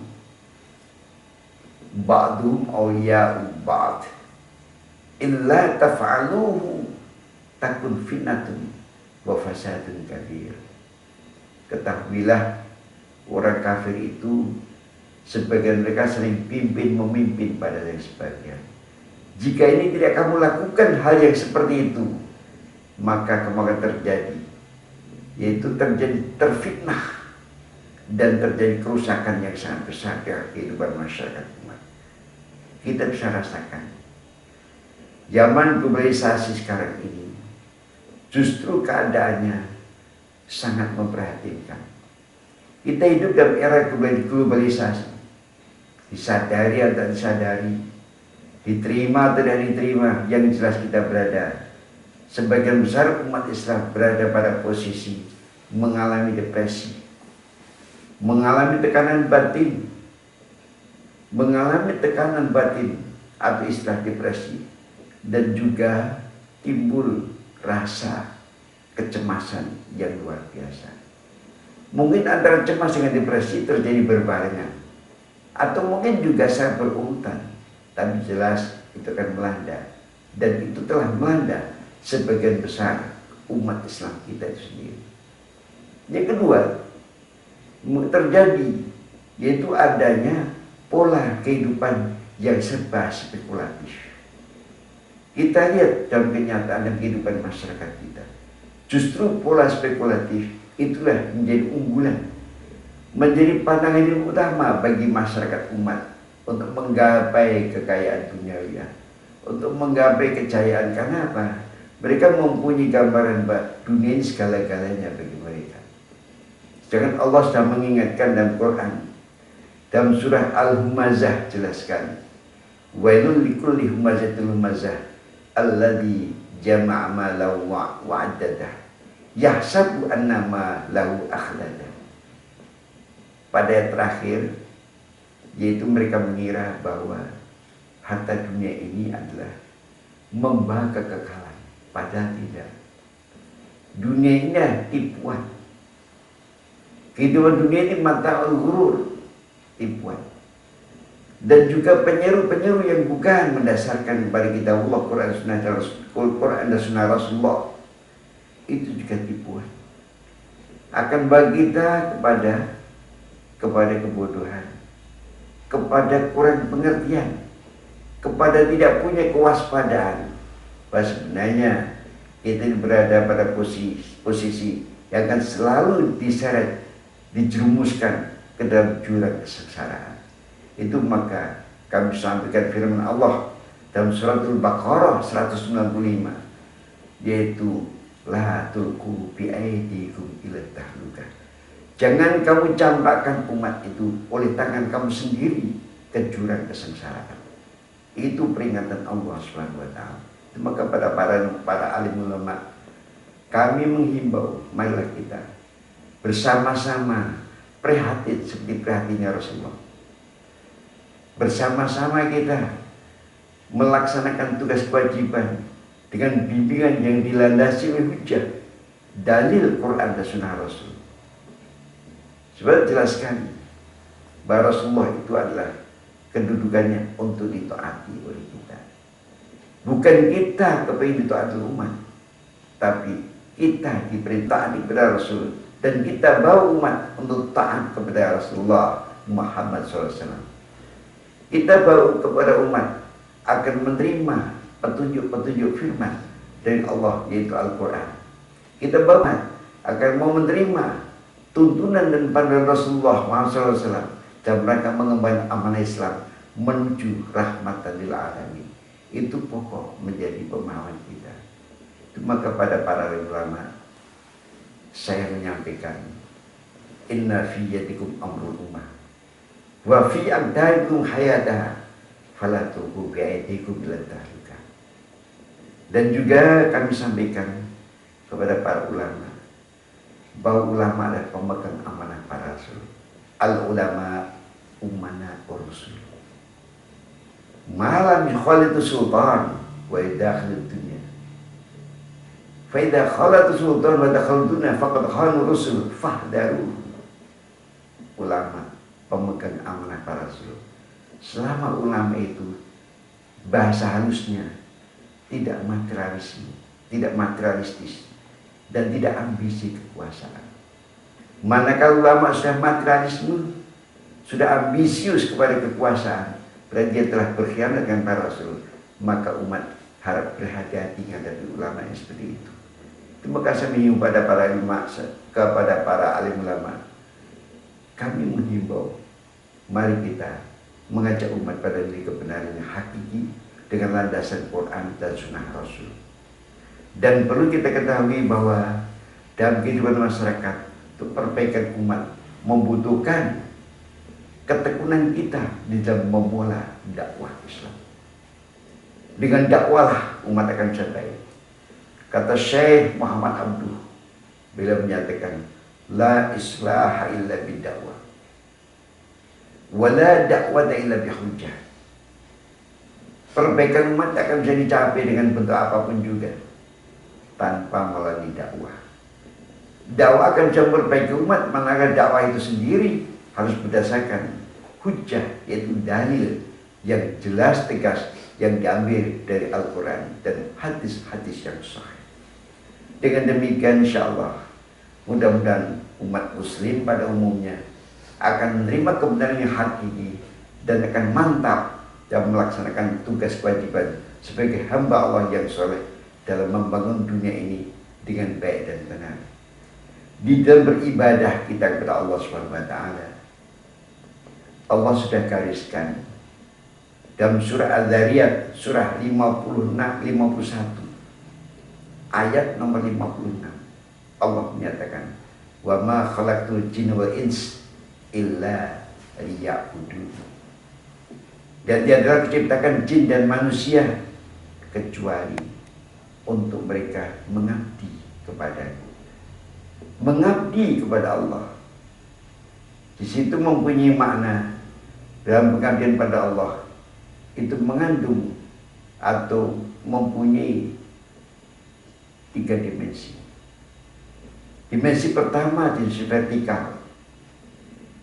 ba'dhum awliya'u ba'd illa taf'aluhu takun fitnatun wa fasadun kabir. Ketahuilah orang kafir itu sebagian mereka sering memimpin pada yang sebagian. Jika ini tidak kamu lakukan hal yang seperti itu, maka kamu akan terjadi, yaitu terjadi terfitnah dan terjadi kerusakan yang sangat besar dalam kehidupan masyarakat umat. Kita bisa rasakan zaman globalisasi sekarang ini justru keadaannya sangat memprihatinkan. Kita hidup dalam era globalisasi, disadari atau tak disadari, diterima atau tidak diterima, yang jelas kita berada, sebagian besar umat Islam berada pada posisi mengalami depresi, mengalami tekanan batin, atau istilah depresi, dan juga timbul rasa kecemasan yang luar biasa. Mungkin antara cemas dengan depresi terjadi berbarengan, atau mungkin juga sangat berurutan, tapi jelas itu akan melanda, dan itu telah melanda sebagian besar umat Islam kita itu sendiri. Yang kedua terjadi, yaitu adanya pola kehidupan yang serba spekulatif. Kita lihat dalam kenyataan dan kehidupan masyarakat kita, justru pola spekulatif itulah menjadi unggulan, menjadi pandangan yang utama bagi masyarakat umat untuk menggapai kekayaan duniawi, untuk menggapai kejayaan. Karena apa? Mereka mempunyai gambaran bahwa dunia ini segala-galanya bagi mereka. Sedangkan Allah sudah mengingatkan dalam Quran, dalam surah Al-Humazah jelaskan, wailul likulli humazatil humazah alladzi jama'a malahu wa'addadah yahsabu annama lahu akhlada. Pada ayat terakhir, yaitu mereka mengira bahwa harta dunia ini adalah membawa kekekalan, padahal tidak. Dunia ini tipuan. Kehidupan dunia ini mata'ul ghurur, tipuan. Dan juga penyeru-penyeru yang bukan mendasarkan kepada kita Allah, Quran dan Sunnah Rasulullah, itu juga tipuan. Akan bagi kita kepada kebodohan, kepada kurang pengertian, kepada tidak punya kewaspadaan, bahwa sebenarnya kita berada pada posisi yang akan selalu diseret, dijerumuskan ke dalam jurang kesengsaraan. Itu maka kami sampaikan firman Allah dalam suratul Baqarah 195, yaitu la tulqu bi aydikum ila tahlukah. Jangan kamu campakkan umat itu oleh tangan kamu sendiri ke jurang kesengsaraan. Itu peringatan Allah SWT. Maka pada para alim ulama, kami menghimbau, marilah kita bersama-sama prihatin seperti prihatinnya Rasulullah. Bersama-sama kita melaksanakan tugas kewajiban dengan bimbingan yang dilandasi oleh hujjah, dalil Quran dan Sunnah Rasul. Sebab jelaskan bahwa Rasulullah itu adalah kedudukannya untuk ditaati oleh kita. Bukan kita kepingin ditaati umat, tapi kita diperintah kepada Rasul, dan kita bawa umat untuk taat kepada Rasulullah Muhammad SAW. Kita bawa kepada umat akan menerima petunjuk-petunjuk firman dari Allah, yaitu Al-Quran. Kita bawa akan mau menerima tuntunan dan panduan Rasulullah Muhammad SAW dalam rangka mengembangkan amanah Islam menuju rahmatan lil alamin. Itu pokok menjadi pemahaman kita. Itu maka pada para ulama saya menyampaikan, inna fi yadikum amrul ummah wa fi abdaikum hayatah fala tulqu bi aydikum ila tahlukah. Dan juga kami sampaikan kepada para ulama bahwa ulama adalah pemegang amanah para rasul. Al ulama umana rasul. Malam khalitu sultan wa idakhil dunya. Fa idza khalatu sultan wa dakhal dunya faqad khanu rusul fahdaru. Ulama pemegang amanah para rasul. Selama ulama itu bahasa halusnya tidak materialistis dan tidak ambisi kekuasaan. Manakala ulama sudah materialisme, sudah ambisius kepada kekuasaan, berarti dia telah berkhianat dengan para rasul. Maka umat harap berhati-hati menghadapi ulama yang seperti itu. Terima kasih mengimbau pada para ulama, kepada para alim ulama. Kami menghimbau, mari kita mengajak umat pada diri kebenaran yang hakiki dengan landasan Quran dan Sunnah Rasul. Dan perlu kita ketahui bahwa dalam kehidupan masyarakat, untuk perbaikan umat membutuhkan ketekunan kita di dalam memulai dakwah Islam. Dengan dakwah umat akan bisa baik. Kata Syekh Muhammad Abduh, bila menyatakan la islaha illa bidakwah wala dakwata illa bihujjah. Perbaikan umat akan bisa dicapai dengan bentuk apapun juga tanpa melalui dakwah. Dakwah akan bisa memperbaiki umat manakala dakwah itu sendiri harus berdasarkan hujjah, yaitu dalil yang jelas tegas yang diambil dari Al-Quran dan hadis-hadis yang sahih. Dengan demikian insya Allah mudah-mudahan umat muslim pada umumnya akan menerima kebenaran yang hakiki dan akan mantap dalam melaksanakan tugas kewajiban sebagai hamba Allah yang soleh dalam membangun dunia ini dengan baik dan benar. Di dalam beribadah kita kepada Allah SWT, Allah sudah gariskan dalam surah Al-Zariyat surah 51 ayat nomor 56, Allah menyatakan, wa ma khalaqtul jinna wal ins illa liya'budun. Dan dia adalah menciptakan jin dan manusia kecuali untuk mereka mengabdi kepadaku. Mengabdi kepada Allah di situ mempunyai makna. Dalam pengabdian pada Allah itu mengandung atau mempunyai 3 dimensi. Dimensi pertama, dimensi vertikal.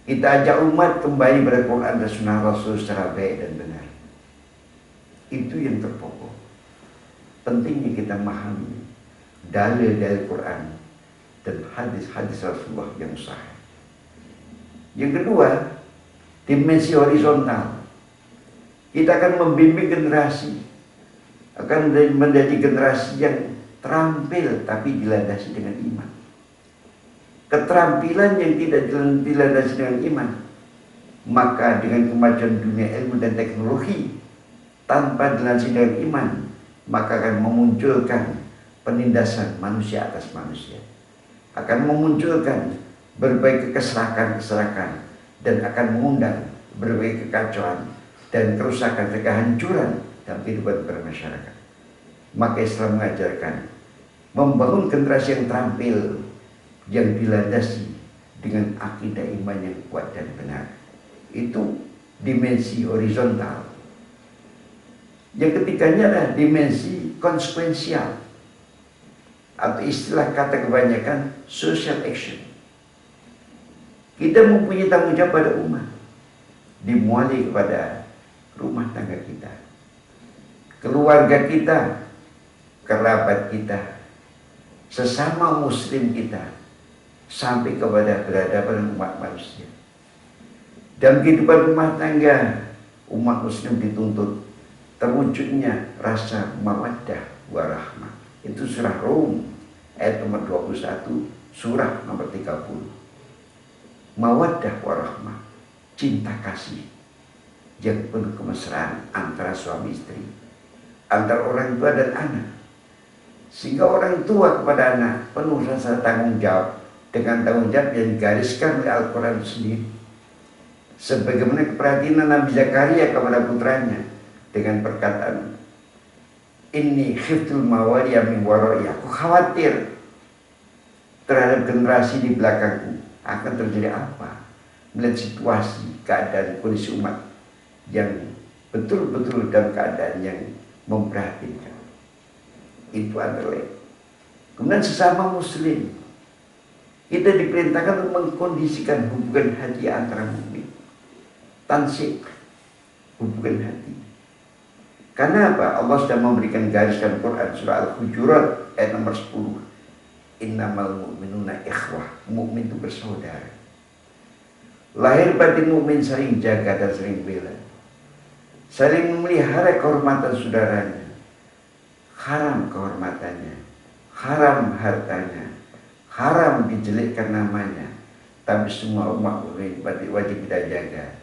Kita ajak umat kembali pada Quran dan Sunnah Rasul secara baik dan benar. Itu yang terpokok. Pentingnya kita memahami dalil dari Quran dan hadis-hadis Rasulullah yang sahih. Yang kedua, dimensi horizontal. Kita akan membimbing generasi, akan menjadi generasi yang terampil tapi dilandasi dengan iman. Keterampilan yang tidak dilandasi dengan iman, maka dengan kemajuan dunia ilmu dan teknologi tanpa dilandasi dengan iman, maka akan memunculkan penindasan manusia atas manusia, akan memunculkan berbagai keserakan dan akan mengundang berbagai kekacauan dan kerusakan, kehancuran dalam kehidupan bermasyarakat. Maka Islam mengajarkan membangun generasi yang terampil, yang dilandasi dengan akidah iman yang kuat dan benar. Itu dimensi horizontal. Yang ketiganya adalah dimensi konsekuensial, atau istilah kata kebanyakan social action. Kita mempunyai tanggung jawab pada umat, dimulai kepada rumah tangga kita, keluarga kita, kerabat kita, sesama muslim kita, sampai kepada peradaban umat manusia. Dalam kehidupan rumah tangga, umat muslim dituntut terwujudnya rasa mawaddah warahmah. Itu surah Rum ayat nomor 21, surah nomor 30. Mawaddah warahmah, cinta kasih yang penuh kemesraan antara suami istri, antara orang tua dan anak, sehingga orang tua kepada anak penuh rasa tanggung jawab dengan tanggung jawab yang digariskan oleh Al-Quran itu sendiri. Sebagaimana keperhatian Nabi Zakaria kepada putranya dengan perkataan, inni khiftul mawaliya min warai, aku khawatir terhadap generasi di belakangku akan terjadi apa, melihat situasi, keadaan, kondisi umat yang betul-betul dalam keadaan yang memprihatinkan. Itu adalah. Kemudian sesama muslim, kita diperintahkan untuk mengkondisikan hubungan hati antara mukmin. Tansik, hubungan hati. Karena apa? Allah sudah memberikan garis dalam Quran surah Al-Hujurat ayat nomor 10. Innamal mu'minuna ikhwah. Mukmin itu bersaudara. Lahir batin mukmin saling jaga dan saling bela, saling memelihara kehormatan saudaranya. Haram kehormatannya, haram hartanya, haram dijelekkan namanya, tapi semua umat wajib kita jaga.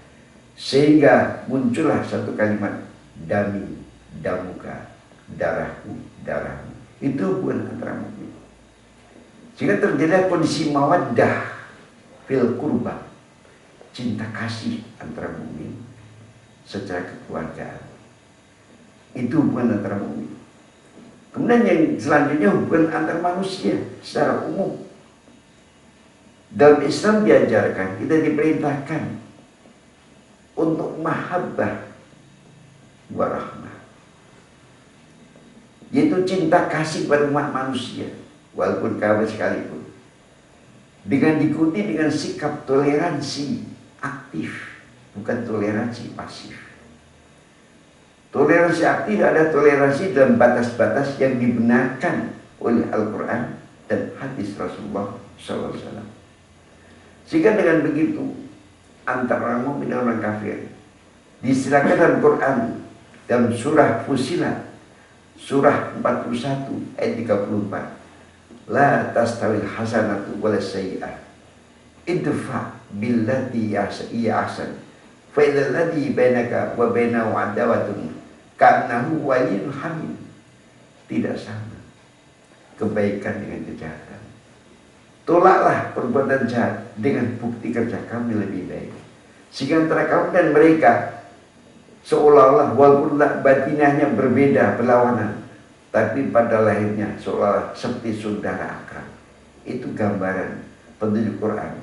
Sehingga muncullah satu kalimat, dami damuka, darahku darahmu. Itu hubungan antara mukmin. Sehingga terjadi kondisi mawaddah fil kurba, cinta kasih antara mukmin secara kekeluargaan. Itu hubungan antara mukmin. Kemudian yang selanjutnya hubungan antar manusia secara umum. Dalam Islam diajarkan, kita diperintahkan untuk mahabbah warahmah, yaitu cinta kasih pada umat manusia, walaupun kafir sekalipun, dengan diikuti dengan sikap toleransi aktif, bukan toleransi pasif. Toleransi aktif ada toleransi dalam batas-batas yang dibenarkan oleh Al-Quran dan hadis Rasulullah SAW. Sehingga dengan begitu antara orang mukmin dan orang kafir disilakan dalam Quran dalam surah Fussilat surah 41 ayat 34, la tastawil hasanatu wala sayyi'ah idfa billati hiya ahsan fa idzal ladzi bainaka wa bainahu adawatun ka'annahu waliyyun hamim. Tidak sama kebaikan dengan kejahatan. Tolaklah perbuatan jahat dengan bukti kerja kami lebih baik, sehingga antara kamu dan mereka seolah-olah walaupun batinahnya berbeda, berlawanan, tapi pada lahirnya seolah seperti saudara akrab. Itu gambaran petunjuk Quran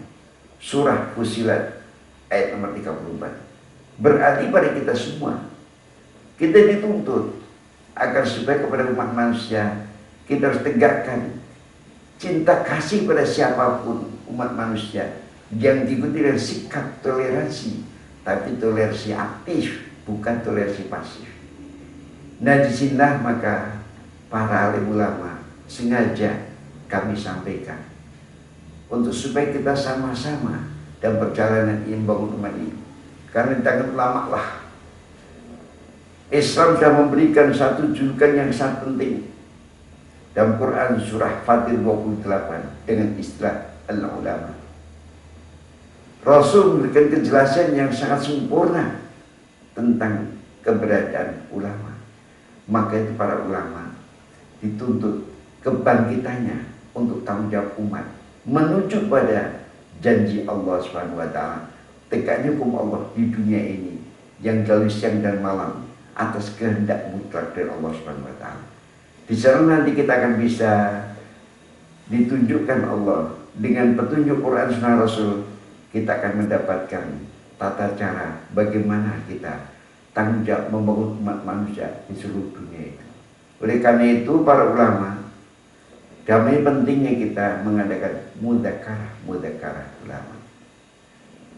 surah Fussilat ayat nomor 34. Berarti pada kita semua, kita dituntut agar supaya kepada umat manusia kita harus tegakkan cinta kasih pada siapapun umat manusia yang diikuti dengan sikap toleransi, tapi toleransi aktif, bukan toleransi pasif. Nah, disinilah maka para alim ulama sengaja kami sampaikan untuk supaya kita sama-sama dalam perjalanan ini membangun umat ini. Karena di tangan ulama lah Islam sudah memberikan satu julukan yang sangat penting dalam Quran surah Fatir 28 dengan istilah al-ulama. Rasul memberikan kejelasan yang sangat sempurna tentang keberadaan ulama. Maka itu para ulama dituntut kebangkitannya untuk tanggung jawab umat menuju pada janji Allah SWT, tegaknya hukum Allah di dunia ini yang jalur siang dan malam atas kehendak mutlak dari Allah SWT. Di sana nanti kita akan bisa ditunjukkan Allah dengan petunjuk Quran Sunnah Rasul. Kita akan mendapatkan tata cara bagaimana kita tanggung jawab membangun umat manusia di seluruh dunia itu. Oleh karena itu para ulama, kami pentingnya kita mengadakan mudakarah ulama.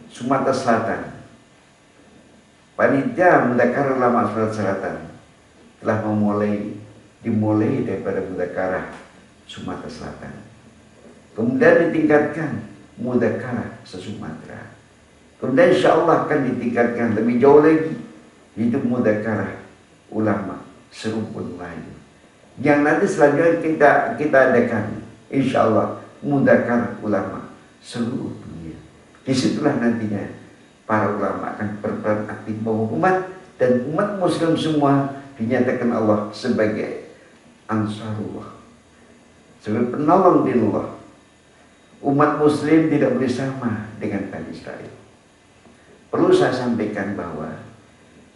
Sumatera Selatan, panitia mudakarah ulama Sumatera Selatan telah dimulai daripada mudakarah Sumatera Selatan, kemudian ditingkatkan mudakarah se-Sumatera, kemudian insya Allah akan ditingkatkan lebih jauh lagi hidup mudakarah ulama serumpun Melayu, yang nanti selanjutnya kita adakan insya Allah mudakarah ulama seluruh dunia. Disitulah nantinya para ulama akan berperan aktif membangun umat, dan umat muslim semua dinyatakan Allah sebagai ansarullah, sebagai penolong dinullah. Umat muslim tidak boleh sama dengan Bani Israel. Perlu saya sampaikan bahwa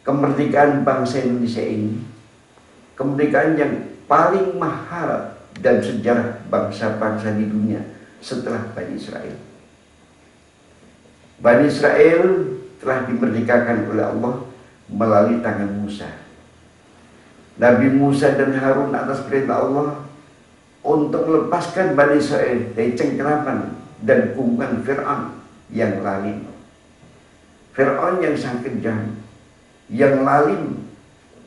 kemerdekaan bangsa Indonesia ini kemerdekaan yang paling mahal dalam sejarah bangsa-bangsa di dunia setelah Bani Israel. Bani Israel telah dimerdekakan oleh Allah melalui tangan Musa. Nabi Musa dan Harun atas perintah Allah untuk melepaskan Bani Israel dari cengkeraman dan gunggungan Fir'aun yang lalim. Fir'aun yang sangat kejam, yang lalim,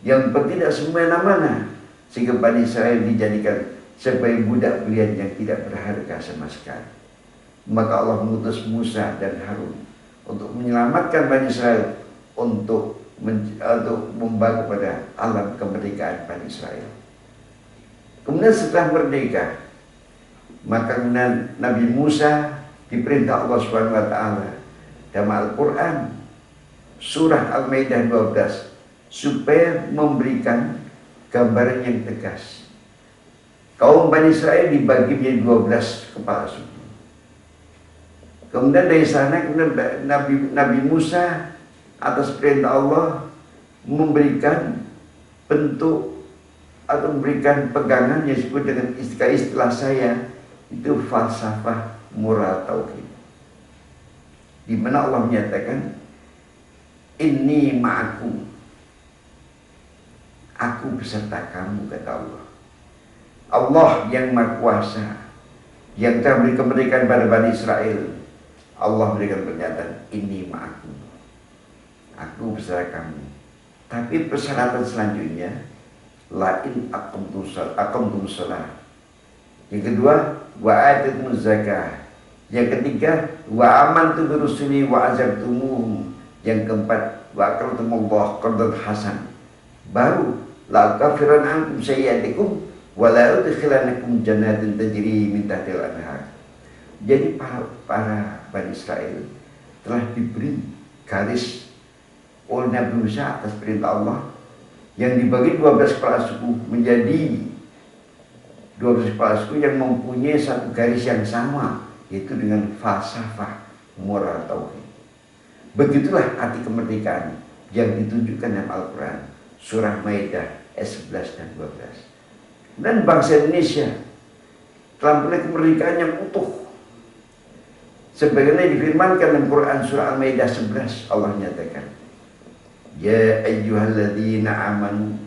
yang bertindak semena-mena, sehingga Bani Israel dijadikan sebagai budak pilihan yang tidak berharga sama sekali. Maka Allah mengutus Musa dan Harun untuk menyelamatkan Bani Israel, untuk membawa kepada alam kemerdekaan Bani Israel. Kemudian setelah merdeka, maka Nabi Musa diperintah Allah SWT dalam Al-Quran surah Al-Maidah 12 supaya memberikan gambaran yang tegas. Kaum Bani Israel dibagi menjadi 12 kepala suku. Kemudian dari sana Nabi Musa atas perintah Allah memberikan bentuk atau memberikan pegangan yang disebut dengan istilah saya itu falsafah moral tauhid, di mana Allah menyatakan inni ma'akum, aku beserta kamu, kata Allah. Allah yang Maha Kuasa, yang telah beri kemerdekaan pada Bani Israel. Allah berikan pernyataan, ini ma'akum, aku bersama kamu. Tapi persyaratan selanjutnya, lain aqamtum shalah. Yang kedua, wa ataitumuz zakah. Yang ketiga, wa amantu bi rusuli wa azabtumuhum. Yang keempat, wa aqradtumullah qardan hasan. Baru la kafiran ankum sayyi'atikum wa la udkhilanakum jannatin tajri min tahtil anhar. Jadi para Bani Israel telah diberi garis oleh Nabi Musa atas perintah Allah yang dibagi 12 kepala suku menjadi 12 kepala suku yang mempunyai satu garis yang sama, yaitu dengan falsafah moral tauhid. Begitulah arti kemerdekaan yang ditunjukkan dalam Al-Quran, surah Maidah ayat 11 dan 12. Dan bangsa Indonesia telah mempunyai kemerdekaan yang utuh. Sebagaimana difirmankan dalam Quran surah Al-Maidah 11, Allah nyatakan, ya ayyuhalladzina amanu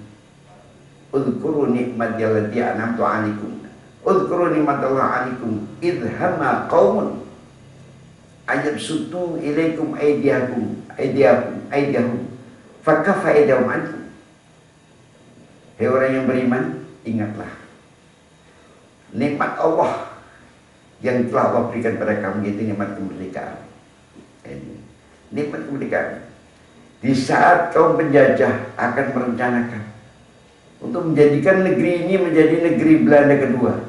udhkuru ni'mati allati an'amtu 'alaikum udhkuru ni'matallahi 'alaikum idh hamma qaumun ayabsutu ilaikum aydiyahum fakaffa aydahum ankum. Hei orang yang beriman, ingatlah nikmat Allah yang telah Allah berikan pada kamu, yaitu nikmat kemerdekaan. Nikmat kemerdekaan. Di saat kaum penjajah akan merencanakan untuk menjadikan negeri ini menjadi negeri Belanda kedua,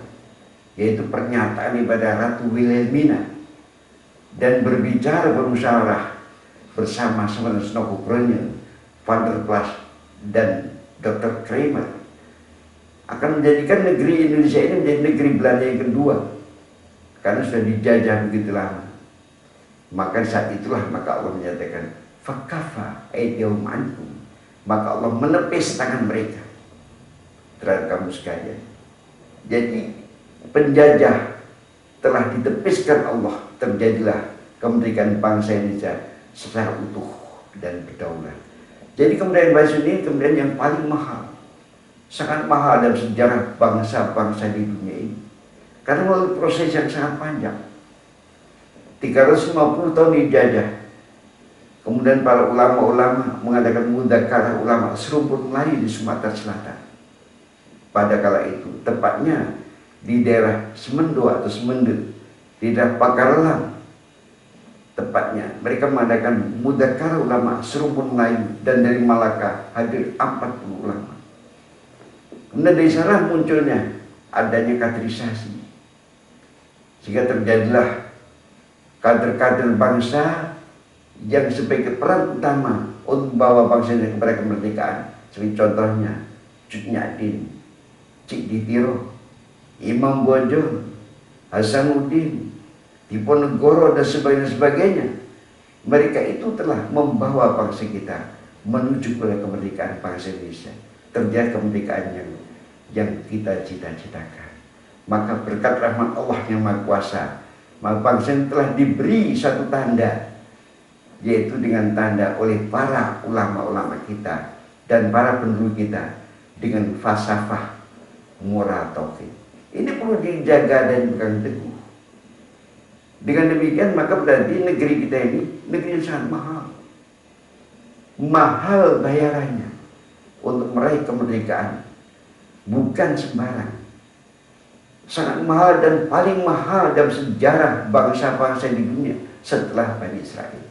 yaitu pernyataan daripada Ratu Wilhelmina, dan berbicara bermusyawarah bersama Snow Kroenjen, Van der Plas, dan Dr. Kramer, akan menjadikan negeri Indonesia ini menjadi negeri Belanda yang kedua, karena sudah dijajah begitu lama. Maka saat itulah maka Allah menyatakan, fakafa aydihum ankum, maka Allah menepis tangan mereka terhadap kamu sekalian. Jadi penjajah telah ditepiskan Allah, terjadilah kemerdekaan bangsa Indonesia secara utuh dan berdaulat. Jadi kemerdekaan bangsa ini kemerdekaan yang paling mahal, sangat mahal dalam sejarah bangsa-bangsa di dunia ini, karena melalui proses yang sangat panjang, 350 tahun dijajah. Kemudian para ulama-ulama mengadakan mudzakarah ulama serumpun Melayu di Sumatera Selatan. Pada kala itu, tepatnya di daerah Semendo atau Semendut, di daerah Pakarelang, tepatnya mereka mengadakan mudzakarah ulama serumpun Melayu, dan dari Malaka hadir 40 ulama. Kemudian dari sana munculnya adanya kaderisasi, sehingga terjadilah kader-kader bangsa yang sebagai peran utama untuk membawa bangsa ini kepada kemerdekaan. Seperti contohnya Cut Nyak-Dien, Cik Ditiro, Imam Bonjol, Hasanuddin, Diponegoro, dan sebagainya. Mereka itu telah membawa bangsa kita menuju kepada kemerdekaan bangsa Indonesia, terjadi kemerdekaan yang kita cita-citakan. Maka berkat rahmat Allah yang Maha Kuasa, maka bangsa ini telah diberi satu tanda, yaitu dengan tanda oleh para ulama-ulama kita dan para penduduk kita, dengan falsafah moral tauhid. Ini perlu dijaga dan dipegang teguh. Dengan demikian maka berarti negeri kita ini negeri yang sangat mahal. Mahal bayarannya untuk meraih kemerdekaan, bukan sembarang. Sangat mahal dan paling mahal dalam sejarah bangsa-bangsa di dunia setelah Bani Israel.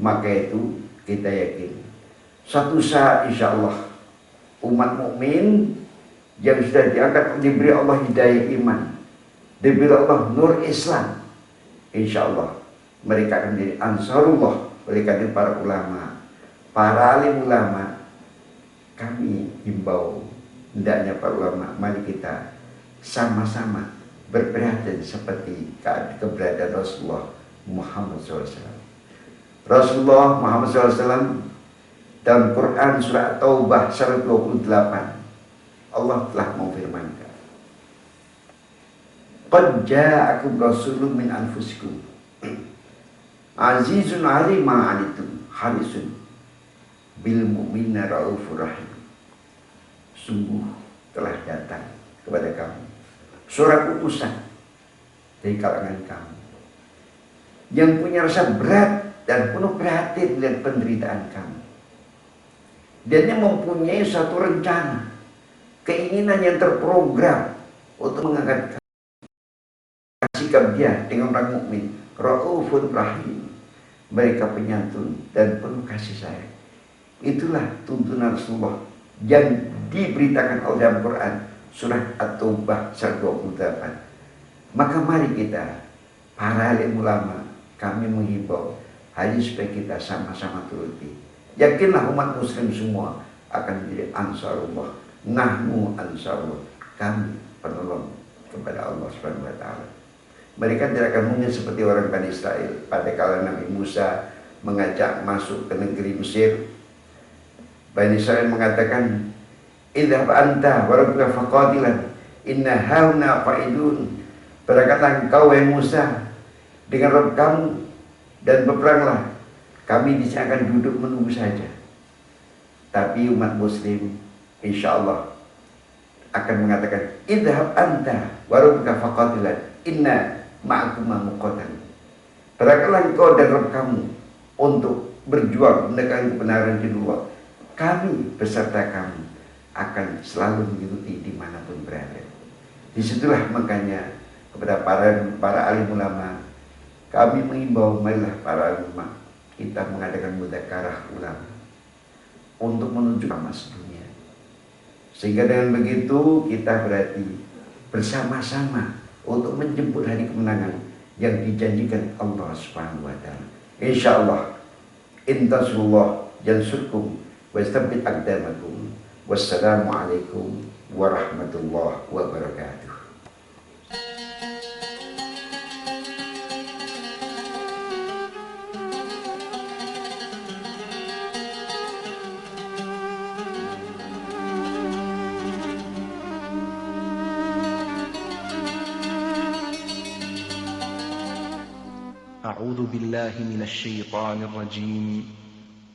Maka itu kita yakin suatu saat insya Allah umat mukmin yang sudah diangkat, diberi Allah hidayah iman, diberi Allah nur Islam, insya Allah mereka akan menjadi ansarullah. Oleh karena para ulama, para alim ulama, kami himbau hendaknya para ulama, mari kita sama-sama berprihatin seperti keberadaan Rasulullah Muhammad SAW. Rasulullah Muhammad SAW dalam Quran surah Taubah 128, Allah telah memfirmankan, qad ja'akum rasulun min anfusikum azizun 'alaihi ma 'anittum harisun bil mu'minina raufur rahim. Sungguh telah datang kepada kamu, seorang utusan dari kalangan kamu yang punya rasa berat dan penuh prihatin melihat penderitaan kamu, dan yang mempunyai satu rencana, keinginan yang terprogram untuk mengangkat sikap dia dengan orang mukmin, Raufun Rahim, mereka penyantun dan penuh kasih sayang. Itulah tuntunan Rasulullah yang diberitakan oleh dalam Quran surah At-Taubah 128. Maka mari kita, para alim ulama, kami menghimbau hanya supaya kita sama-sama turuti. Yakinlah umat muslim semua akan menjadi ansarullah. Nahnu ansarullah, kami penolong kepada Allah Subhanahu wa taala. Mereka tidak akan mungkin seperti orang Bani Israel pada kala Nabi Musa mengajak masuk ke negeri Mesir. Bani Israel mengatakan, "Idhab anta wa rabbuka faqatilan inna hauna qa'idun." Berkatalah engkau wahai Musa dengan Rabb kamu dan berperanglah, kami di sini akan duduk menunggu saja. Tapi umat muslim insya Allah akan mengatakan, "Idhab anta wa rabbuka faqatilan inna ma'akum muqatal." Berangkatlah engkau dan Rabb kamu untuk berjuang menegakkan kebenaran di luar. Kami beserta kamu akan selalu mengikuti dimanapun berada. Disitulah makanya kepada para alim ulama kami mengimbau, marilah para ulama kita mengadakan mudzakarah ulama untuk menuju emas dunia. Sehingga dengan begitu kita berarti bersama-sama untuk menjemput hari kemenangan yang dijanjikan Allah Subhanahu wa taala. Insyaallah intasullah yansurkum wa yastabbit aqdamakum. Wassalamualaikum warahmatullahi wabarakatuh. أعوذ بالله من الشيطان الرجيم.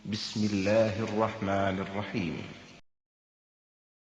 بسم الله الرحمن الرحيم.